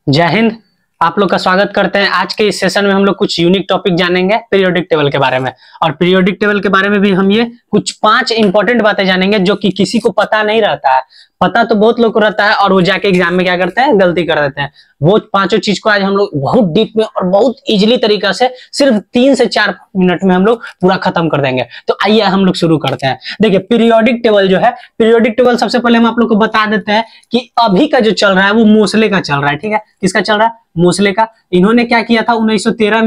जय हिंद। आप लोग का स्वागत करते हैं। आज के इस सेशन में हम लोग कुछ यूनिक टॉपिक जानेंगे पीरियोडिक टेबल के बारे में, और पीरियोडिक टेबल के बारे में भी हम ये कुछ 5 इंपॉर्टेंट बातें जानेंगे जो कि किसी को पता नहीं रहता है। पता तो बहुत लोग को रहता है और वो जाके एग्जाम में क्या करते हैं, गलती कर देते हैं। वो पांचों चीज को आज हम लोग बहुत डीप में और बहुत इजीली तरीका से सिर्फ 3 से 4 मिनट में हम लोग पूरा खत्म कर देंगे। तो आइए हम लोग शुरू करते हैं। देखिए, पीरियोडिक टेबल जो है, पीरियोडिक टेबल सबसे पहले हम आप लोग को बता देते हैं कि अभी का जो चल रहा है वो मोसले का चल रहा है। ठीक है, किसका चल रहा है? मोसले का। इन्होंने क्या किया था, 1913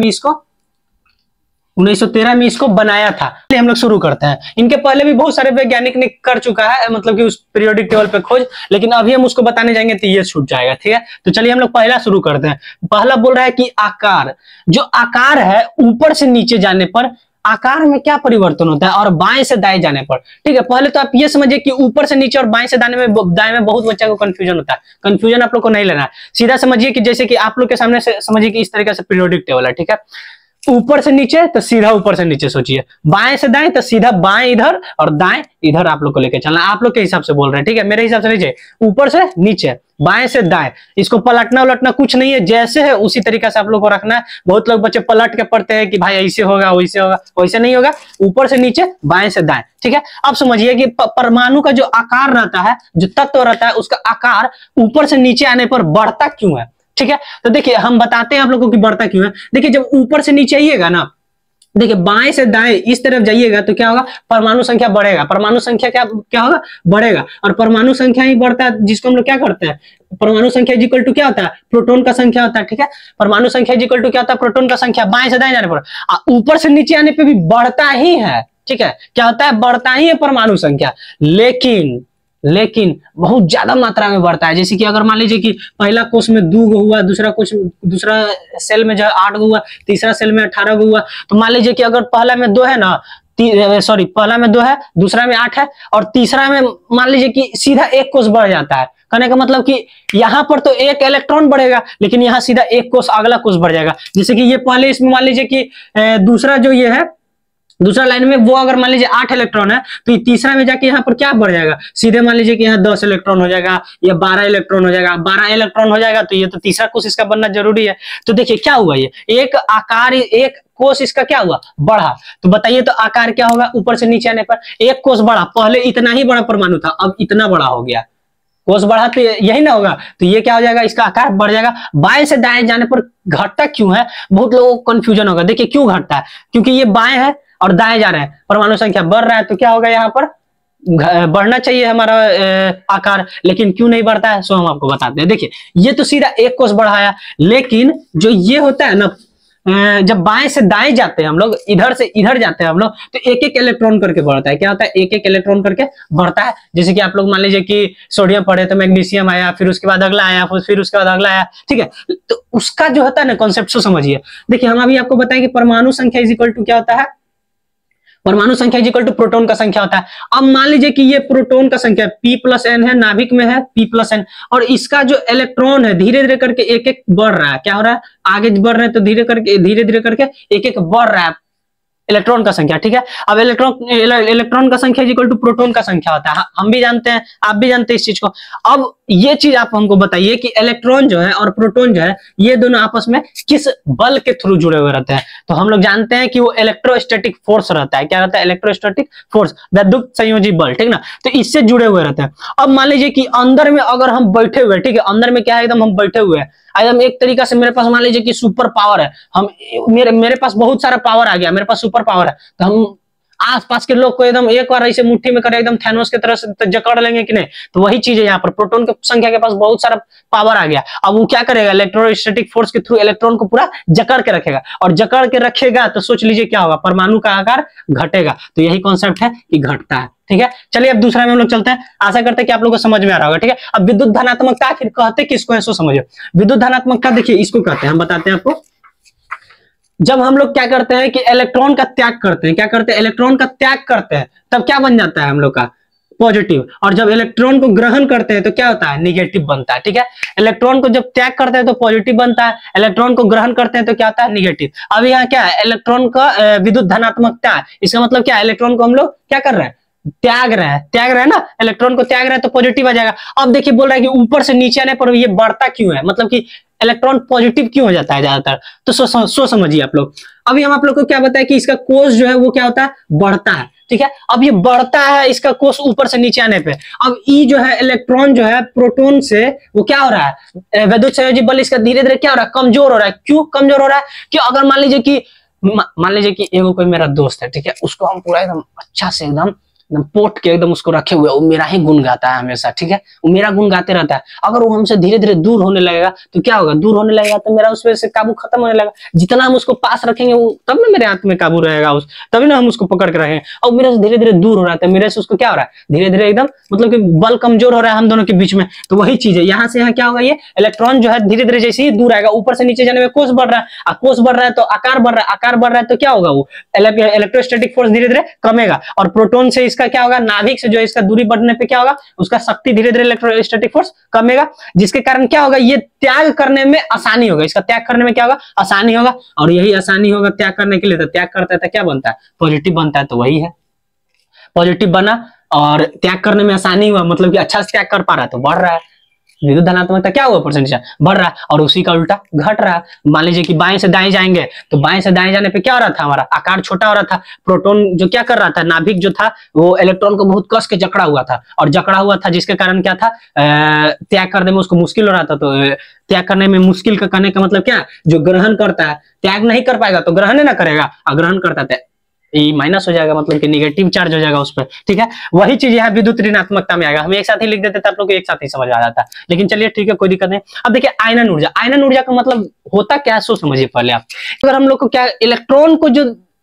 में इसको बनाया था। हम लोग शुरू करते हैं। इनके पहले भी बहुत सारे वैज्ञानिक ने कर चुका है, मतलब कि उस पीरियोडिक टेबल पे खोज, लेकिन अभी हम उसको बताने जाएंगे तो ये छूट जाएगा। ठीक है, तो चलिए हम लोग पहला शुरू करते हैं। पहला बोल रहा है कि आकार, जो आकार है ऊपर से नीचे जाने पर आकार में क्या परिवर्तन होता है और बाएं से दाएं जाने पर। ठीक है, पहले तो आप ये समझिए कि ऊपर से नीचे और बाएं से दाएं में बहुत बच्चा को कंफ्यूजन होता है। कंफ्यूजन आप लोग को नहीं लेना है, सीधा समझिए कि जैसे कि आप लोग के सामने से समझिए कि इस तरीके से पीरियोडिक टेबल है। ठीक है, ऊपर से नीचे तो सीधा ऊपर से नीचे सोचिए, बाएं से दाएं तो सीधा बाएं इधर और दाएं इधर आप लोग को लेके चलना। आप लोग के हिसाब से बोल रहे हैं, ठीक है, मेरे हिसाब से लीजिए, ऊपर से नीचे, बाएं से दाएं, इसको पलटना उलटना कुछ नहीं है, जैसे है उसी तरीके से आप लोग को रखना है। बहुत लोग बच्चे पलट के पढ़ते हैं कि भाई ऐसे होगा वैसे होगा, वैसे नहीं होगा, ऊपर से नीचे बाएं से दाएं। ठीक है, अब समझिए कि परमाणु का जो आकार रहता है, जो तत्व रहता है, उसका आकार ऊपर से नीचे आने पर बढ़ता क्यों है। ठीक है, तो देखिए हम बताते हैं आप लोगों को कि बढ़ता क्यों है। देखिए, जब ऊपर से नीचे आइएगा ना, देखिए बाएं से दाएं इस तरफ जाइएगा तो क्या होगा, परमाणु संख्या बढ़ेगा। परमाणु संख्या क्या होगा, बढ़ेगा। और परमाणु संख्या ही बढ़ता है, जिसको हम लोग क्या करते हैं, परमाणु संख्या इज इक्वल टू क्या होता है, प्रोटॉन का संख्या होता है। ठीक है, परमाणु संख्या इज इक्वल टू क्या होता है, प्रोटॉन का संख्या। बाएं से दाएं जाने पर, ऊपर से नीचे आने पर भी बढ़ता ही है। ठीक है, क्या होता है, बढ़ता ही है परमाणु संख्या, लेकिन बहुत ज्यादा मात्रा में बढ़ता है। जैसे कि अगर मान लीजिए कि पहला कोष में 2 गो हुआ, दूसरा सेल में जो 8 गो हुआ, तीसरा सेल में 18 गो हुआ, तो मान लीजिए कि अगर पहला में 2 है ना, पहला में 2 है, दूसरा में 8 है, और तीसरा में मान लीजिए कि सीधा 1 कोष बढ़ जाता है। कहने का मतलब कि यहाँ पर तो 1 इलेक्ट्रॉन बढ़ेगा, लेकिन यहाँ सीधा 1 कोष अगला कोष बढ़ जाएगा। जैसे कि ये पहले इसमें मान लीजिए कि दूसरा जो ये है, दूसरा लाइन में वो अगर मान लीजिए 8 इलेक्ट्रॉन है, तो तीसरा में जाके यहाँ पर क्या बढ़ जाएगा, सीधे मान लीजिए कि यहाँ 10 इलेक्ट्रॉन हो जाएगा या 12 इलेक्ट्रॉन हो जाएगा। 12 इलेक्ट्रॉन हो जाएगा तो ये तो तीसरा कोष इसका बनना जरूरी है। तो देखिए क्या हुआ, ये एक आकार, एक कोष इसका क्या हुआ, बढ़ा। तो बताइए तो आकार क्या होगा, ऊपर से नीचे आने पर 1 कोष बढ़ा। पहले इतना ही बड़ा परमाणु था, अब इतना बड़ा हो गया, कोष बढ़ा तो यही ना होगा, तो ये क्या हो जाएगा, इसका आकार बढ़ जाएगा। बाएं से दाएं जाने पर घटता क्यों है, बहुत लोगों को कंफ्यूजन होगा। देखिए क्यों घटता है, क्योंकि ये बाएं है और दाएं जा रहे हैं, परमाणु संख्या बढ़ रहा है, तो क्या होगा, यहाँ पर बढ़ना चाहिए हमारा आकार, लेकिन क्यों नहीं बढ़ता है, सो हम आपको बताते हैं। देखिए, ये तो सीधा 1 कोष बढ़ाया, लेकिन जो ये होता है ना, जब बाएं से दाएं जाते हैं हम लोग, इधर से इधर जाते हैं हम लोग, तो 1-1 इलेक्ट्रॉन करके बढ़ता है। क्या होता है, 1-1 इलेक्ट्रॉन करके बढ़ता है। जैसे कि आप लोग मान लीजिए कि सोडियम पढ़े तो मैग्नीशियम आया, फिर उसके बाद अगला आया, फिर उसके बाद अगला आया। ठीक है, तो उसका जो होता है ना कॉन्सेप्ट, सो समझिए। देखिए, हम अभी आपको बताएं कि परमाणु संख्या इज इक्वल टू क्या होता है, परमाणु संख्या इज इक्वल टू प्रोटॉन का संख्या होता है। अब मान लीजिए कि ये प्रोटॉन का संख्या P+N है, नाभिक में है P+N, और इसका जो इलेक्ट्रॉन है धीरे धीरे करके 1-1 बढ़ रहा है। क्या हो रहा है, आगे बढ़ रहे हैं तो धीरे धीरे करके 1-1 बढ़ रहा है इलेक्ट्रॉन का संख्या। ठीक है, अब इलेक्ट्रॉन का संख्या इक्वल टू प्रोटॉन का संख्या होता है। हम भी जानते हैं, आप भी जानते हैं इस चीज को। अब ये चीज आप हमको बताइए कि इलेक्ट्रॉन जो है और प्रोटॉन जो है, ये दोनों आपस में किस बल के थ्रू जुड़े हुए रहते हैं। तो हम लोग जानते हैं कि वो इलेक्ट्रोस्टैटिक फोर्स रहता है। क्या रहता है, इलेक्ट्रोस्टैटिक फोर्स, वैद्युत संयोजी बल। ठीक ना, तो इससे जुड़े हुए रहते हैं। अब मान लीजिए कि अंदर में अगर हम बैठे हुए, ठीक है, अंदर में क्या है, एकदम हम बैठे हुए हैं एकदम एक तरीका से, मेरे पास मान लीजिए कि सुपर पावर है, हम मेरे पास बहुत सारा पावर आ गया, मेरे पास सुपर पावर है, तो हम आसपास के लोग को एकदम एक बार ऐसे मुट्ठी में करे, एकदम थैनोस की तरह से जकड़ लेंगे कि नहीं। तो वही चीज है यहाँ पर, प्रोटॉन की संख्या के पास बहुत सारा पावर आ गया। अब वो क्या करेगा, इलेक्ट्रोस्टैटिक फोर्स के थ्रू इलेक्ट्रॉन को पूरा जकड़ के रखेगा, और जकड़ के रखेगा तो सोच लीजिए क्या होगा, परमाणु का आकार घटेगा। तो यही कॉन्सेप्ट है कि घटता है। ठीक है, चलिए अब दूसरा में हम लोग चलते हैं। आशा करते हैं कि आप लोगों को समझ में आ रहा होगा। ठीक है, अब विद्युत धनात्मकता आखिर कहते किसको है, सो समझिए। विद्युत धनात्मकता देखिए इसको कहते हैं, हम बताते हैं आपको। जब हम लोग क्या करते हैं कि इलेक्ट्रॉन का त्याग करते हैं, क्या करते हैं, इलेक्ट्रॉन का त्याग करते हैं, तब क्या बन जाता है हम लोग का, पॉजिटिव। और जब इलेक्ट्रॉन को ग्रहण करते हैं तो क्या होता है, निगेटिव बनता है। ठीक है, इलेक्ट्रॉन को जब त्याग करते हैं तो पॉजिटिव बनता है, इलेक्ट्रॉन को ग्रहण करते हैं तो क्या होता है, निगेटिव। अब यहाँ क्या है, इलेक्ट्रॉन का विद्युत धनात्मकता है। इसका मतलब क्या है, इलेक्ट्रॉन को हम लोग क्या कर रहे हैं, त्याग रहे हैं ना, इलेक्ट्रॉन को त्याग रहे हैं तो पॉजिटिव आ जाएगा। अब देखिए बोल रहा है कि ऊपर से नीचे आने पर ये बढ़ता क्यों है, मतलब कि इलेक्ट्रॉन पॉजिटिव क्यों हो जाता है ज्यादातर, तो सो समझिए आप लोग। अभी हम आप लोग को क्या बताया कि इसका कोष जो है वो क्या होता है, बढ़ता है, ठीक है। अब ये बढ़ता है इसका कोष ऊपर से नीचे आने पे, अब ई जो है इलेक्ट्रॉन जो है प्रोटॉन से वो क्या हो रहा है, वैद्युत संयोजी बल इसका धीरे धीरे क्या हो रहा है, कमजोर हो रहा है। क्यों कमजोर हो रहा है, कि अगर मान लीजिए कि एगो कोई मेरा दोस्त है, ठीक है, उसको हम पूरा एकदम अच्छा से एकदम पोट के एकदम उसको रखे हुए, वो मेरा ही गुण गाता है हमेशा, ठीक है, वो मेरा गुण गाते रहता है। अगर वो हमसे धीरे धीरे दूर होने लगेगा तो क्या होगा, दूर होने लगेगा तो मेरा उस पे से काबू खत्म होने लगेगा। जितना हम उसको पास रखेंगे वो तब ना मेरे हाथ में काबू रहेगा, तभी ना हम उसको पकड़ के रखेंगे। और मेरे से धीरे धीरे दूर हो रहा है, मेरे से उसको क्या हो रहा है, धीरे धीरे एकदम मतलब कि बल कमजोर हो रहा है हम दोनों के बीच में। तो वही चीज है, यहाँ से यहाँ क्या होगा, ये इलेक्ट्रॉन जो है धीरे धीरे जैसे ही दूर आएगा, ऊपर से नीचे जाने में कोष बढ़ रहा है, कोष बढ़ रहा है तो आकार बढ़ रहा है, आकार बढ़ रहा है तो क्या होगा, वो इलेक्ट्रोस्टैटिक फोर्स धीरे धीरे कमेगा। और प्रोटॉन से इसका क्या होगा, नाभिक से जो इसका दूरी बढ़ने पे क्या होगा, उसका शक्ति धीरे धीरे इलेक्ट्रोस्टैटिक फोर्स कमेगा, जिसके कारण क्या होगा, ये त्याग करने में आसानी होगा, इसका त्याग करने में क्या होगा, आसानी होगा। और यही आसानी होगा त्याग करने के लिए, तो त्याग करता है तो क्या बनता है, पॉजिटिव बनता है। तो वही है, पॉजिटिव बना और त्याग करने में आसानी हुआ, मतलब कि अच्छा से त्याग कर पा रहा है तो बढ़ रहा है। विद्युत धनात्मकता क्या हुआ, परसेंटेज बढ़ रहा है, और उसी का उल्टा घट रहा है। मान लीजिए कि बाएं से दाएं जाएंगे तो बाएं से दाएं जाने पे क्या हो रहा था, हमारा आकार छोटा हो रहा था। प्रोटॉन जो क्या कर रहा था, नाभिक जो था वो इलेक्ट्रॉन को बहुत कस के जकड़ा हुआ था, और जकड़ा हुआ था जिसके कारण क्या था, त्याग करने में उसको मुश्किल हो रहा था। तो त्याग करने में मुश्किल का कहने का मतलब क्या, जो ग्रहण करता है, त्याग नहीं कर पाएगा तो ग्रहण ना करेगा, ग्रहण करता है ये माइनस हो जाएगा, मतलब कि नेगेटिव चार्ज हो जाएगा उस पर, ठीक है। वही चीज यहाँ विद्युत ऋणात्मकता में आएगा। हम एक साथ ही लिख देते थे, आप लोग को एक साथ ही समझ आ जाता, लेकिन चलिए ठीक है, कोई दिक्कत नहीं। अब देखिए आयनन ऊर्जा, आयनन ऊर्जा का मतलब होता क्या है, सो समझिए पहले आप। अगर हम लोग को क्या,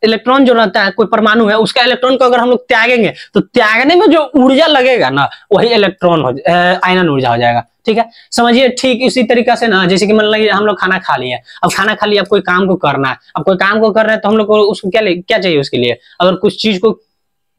इलेक्ट्रॉन जो रहता है, कोई परमाणु है, उसका इलेक्ट्रॉन को अगर हम लोग त्यागेंगे तो त्यागने में जो ऊर्जा लगेगा ना, वही इलेक्ट्रॉन आयनन ऊर्जा हो जाएगा, ठीक है। समझिए ठीक इसी तरीके से ना, जैसे कि मान लीजिए हम लोग खाना खा लिए, अब खाना खा लिया, अब कोई काम को करना है, अब कोई काम को कर रहे हैं तो हम लोग को उसको क्या चाहिए, उसके लिए अगर कुछ चीज को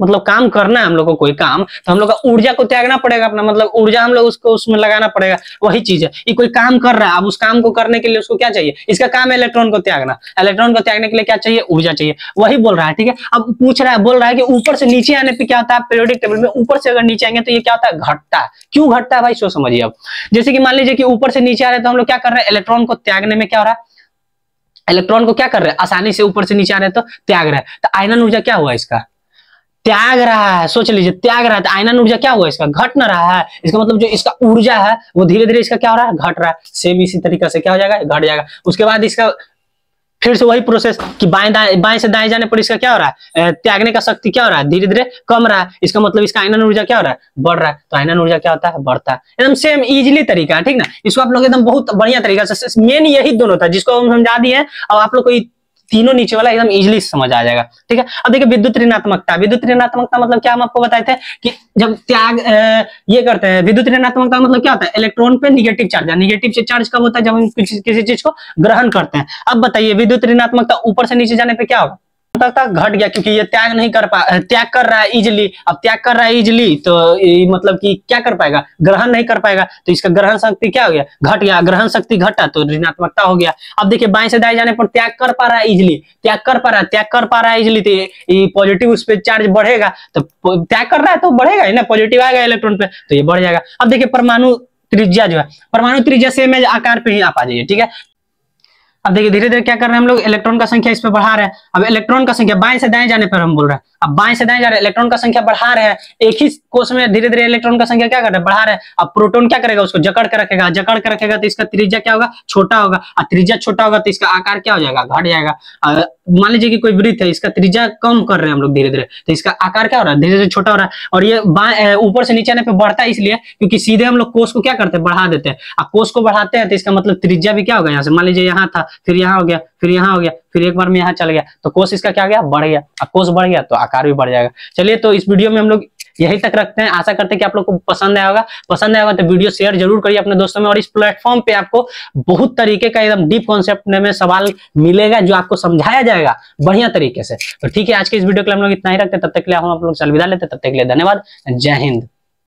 मतलब काम करना है हम लोग को, कोई काम, तो हम लोग का ऊर्जा को त्यागना पड़ेगा अपना, मतलब ऊर्जा हम लोग उसको उसमें लगाना पड़ेगा। वही चीज है, ये कोई काम कर रहा है, अब उस काम को करने के लिए उसको क्या चाहिए, इसका काम है इलेक्ट्रॉन को त्यागना, इलेक्ट्रॉन को त्यागने के लिए क्या चाहिए, ऊर्जा चाहिए। वही बोल रहा है, ठीक है। अब पूछ रहा है, बोल रहा है कि ऊपर से नीचे आने पर क्या होता है, पीरियोडिक टेबल में ऊपर से अगर नीचे आएंगे तो ये क्या होता है, घटता है। क्यों घटता है भाई, सो समझिए। अब जैसे कि मान लीजिए कि ऊपर से नीचे आ रहे हैं तो हम लोग क्या कर रहे हैं, इलेक्ट्रॉन को त्यागने में क्या हो रहा है, इलेक्ट्रॉन को क्या कर रहे हैं, आसानी से ऊपर से नीचे आ रहे हैं तो त्याग रहे हैं। तो आयनन ऊर्जा क्या हुआ, इसका त्याग रहा है। सोच लीजिए त्याग रहा है, तो आयनन ऊर्जा क्या हुआ, इसका घट न रहा है। इसका मतलब जो इसका ऊर्जा है वो धीरे धीरे इसका क्या हो रहा है, घट रहा है। सेम इसी तरीके से क्या हो जाएगा, घट जाएगा। उसके बाद इसका फिर से वही प्रोसेस कि बाएं से दाएं जाने पर इसका क्या हो रहा है, त्यागने का शक्ति क्या हो रहा है, धीरे धीरे कम रहा है। इसका मतलब इसका आयनन ऊर्जा क्या हो रहा है, बढ़ रहा है। तो आयनन ऊर्जा क्या होता है, बढ़ता है। एकदम सेम इजीली तरीका है, ठीक ना। इसको आप लोग एकदम बहुत बढ़िया तरीका से, मेन यही दोनों था जिसको हम समझा दिए हैं। अब आप लोग को तीनों नीचे वाला एकदम इजीली समझ आ जाएगा, ठीक है। अब देखिए विद्युत ऋणात्मकता, विद्युत ऋणात्मकता मतलब क्या, हम आपको बताए थे कि जब त्याग ये करते हैं, विद्युत ऋणात्मकता मतलब क्या होता है, इलेक्ट्रॉन पे निगेटिव चार्ज। निगेटिव चार्ज कब होता है, जब हम किसी चीज को ग्रहण करते हैं। अब बताइए विद्युत ऋणात्मकता ऊपर से नीचे जाने पे क्या होगा, घट गया, क्योंकि ये त्याग नहीं कर त्याग कर रहा है इजिली। अब त्याग कर रहा है इजिली तो मतलब कि क्या कर पाएगा, ग्रहण नहीं कर पाएगा। तो इसका ग्रहण शक्ति क्या हो गया, घट गया। ग्रहण शक्ति घटा तो ऋणात्मकता हो गया। अब देखिए बाएं से दाएं जाने पर त्याग कर पा रहा है इजिली, त्याग कर पा रहा है इजिली, तो ये पॉजिटिव उस पर चार्ज बढ़ेगा। तो त्याग कर रहा है तो बढ़ेगा ही ना, पॉजिटिव आएगा इलेक्ट्रॉन पे तो ये बढ़ जाएगा। अब देखिए परमाणु त्रिज्या जो है, परमाणु त्रिज्या सेम है, आकार पे ही आप आ जाइए, ठीक है। अब देखिए धीरे धीरे क्या कर रहे हैं हम लोग, इलेक्ट्रॉन का संख्या इस पे बढ़ा रहे हैं। अब इलेक्ट्रॉन का संख्या बाएं से दाएं जाने पर हम बोल रहे हैं, अब बाएं से दाएं जा रहे हैं, इलेक्ट्रॉन का संख्या बढ़ा रहे हैं। एक ही कोष में धीरे धीरे इलेक्ट्रॉन का संख्या क्या कर रहे हैं, बढ़ा रहे हैं। अब प्रोटॉन क्या करेगा, उसको जकड़ के रखेगा, जकड़ के रखेगा तो इसका त्रिज्या क्या होगा, छोटा होगा। और त्रिज्या छोटा होगा तो इसका आकार क्या हो जाएगा, घट जाएगा। मान लीजिए कि कोई वृत्त है, इसका त्रिज्या कम कर रहे हैं हम लोग धीरे धीरे, तो इसका आकार क्या हो रहा है, धीरे धीरे छोटा हो रहा है। और ये ऊपर से नीचे आने पे बढ़ता है इसलिए क्योंकि सीधे हम लोग कोष को क्या करते हैं, बढ़ा देते हैं। अब कोष को बढ़ाते हैं तो इसका मतलब त्रिज्या भी क्या होगा, यहाँ से मान लीजिए यहाँ था, फिर यहाँ हो गया, फिर यहाँ हो गया, फिर एक बार में यहाँ चल गया, तो कोष इसका क्या गया, बढ़ गया। अब कोष बढ़ गया तो आकार भी बढ़ जाएगा। चलिए तो इस वीडियो में हम लोग यही तक रखते हैं। आशा करते हैं कि आप लोग को पसंद आया होगा। पसंद आया होगा तो वीडियो शेयर जरूर करिए अपने दोस्तों में। और इस प्लेटफॉर्म पे आपको बहुत तरीके का एकदम डीप कॉन्सेप्ट में सवाल मिलेगा जो आपको समझाया जाएगा बढ़िया तरीके से। तो ठीक है, आज के इस वीडियो के लिए हम लोग इतना ही रखते हैं। तब तक के लिए हम आप लोग से अलविदा लेते हैं। तब तक के लिए धन्यवाद। जय हिंद।